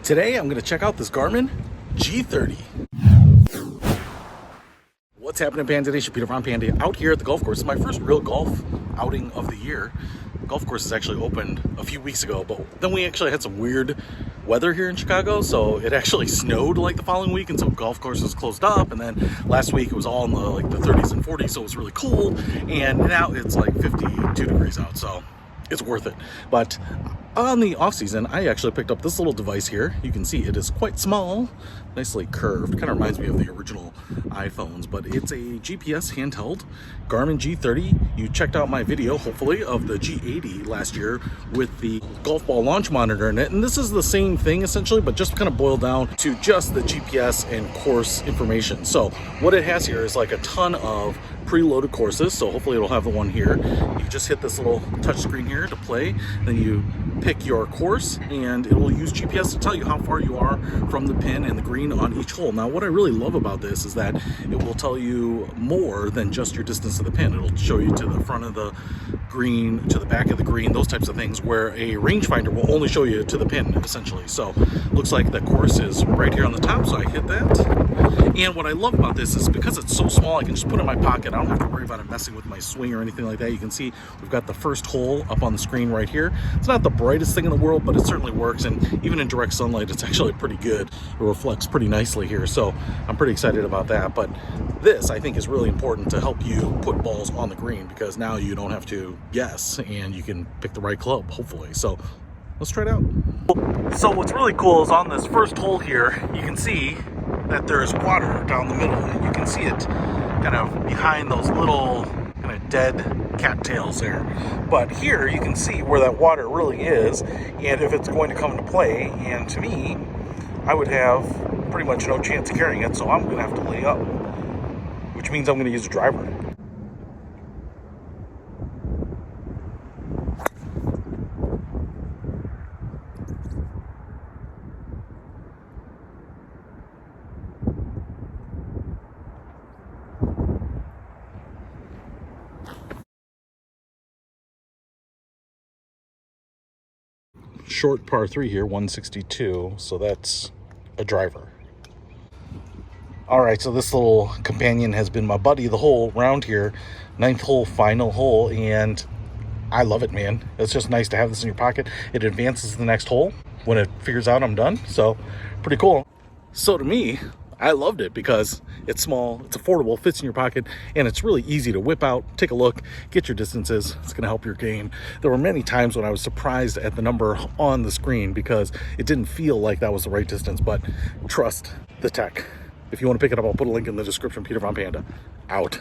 Today I'm going to check out this Garmin G30. What's happening, Panda Nation? Peter from Panda out here at the golf course. It's my first real golf outing of the year. The golf course is actually opened a few weeks ago, but then we actually had some weird weather here in Chicago, so it actually snowed like the following week, and so golf courses closed up. And then last week it was all in the 30s and 40s, so it was really cool. And now it's like 52 degrees out, so it's worth it. But on the off season, I actually picked up this little device here. You can see it is quite small, nicely curved. Kind of reminds me of the original iPhones, but it's a GPS handheld Garmin G30. You checked out my video, hopefully, of the G80 last year with the golf ball launch monitor in it. And this is the same thing essentially, but just kind of boiled down to just the GPS and course information. So what it has here is like a ton of preloaded courses, so hopefully it'll have the one here. You just hit this little touch screen here to play, then you pick your course and it will use GPS to tell you how far you are from the pin and the green on each hole. Now what I really love about this is that it will tell you more than just your distance to the pin. It'll show you to the front of the green, to the back of the green, those types of things, where a rangefinder will only show you to the pin essentially. So looks like the course is right here on the top, so I hit that. And what I love about this is because it's so small, I can just put it in my pocket. I don't have to worry about it messing with my swing or anything like that. You can see we've got the first hole up on the screen right here. It's not the brightest thing in the world, but it certainly works, and even in direct sunlight it's actually pretty good. It reflects pretty nicely here, so I'm pretty excited about that. But this, I think, is really important to help you put balls on the green, because now you don't have to guess and you can pick the right club, hopefully. So let's try it out. So what's really cool is on this first hole here, you can see that there's water down the middle, and you can see it kind of behind those little kind of dead cattails there. But here you can see where that water really is, and if it's going to come into play. And to me, I would have pretty much no chance of carrying it, so I'm going to have to lay up, which means I'm going to use a driver. Short par 3 here, 162, so that's a driver. All right, so this little companion has been my buddy the whole round here. 9th hole, final hole, and I love it, man. It's just nice to have this in your pocket. It advances the next hole when it figures out I'm done, so pretty cool. So to me, I loved it because it's small, it's affordable, fits in your pocket, and it's really easy to whip out, take a look, get your distances. It's going to help your game. There were many times when I was surprised at the number on the screen because it didn't feel like that was the right distance, but trust the tech. If you want to pick it up, I'll put a link in the description. Peter von Panda, out.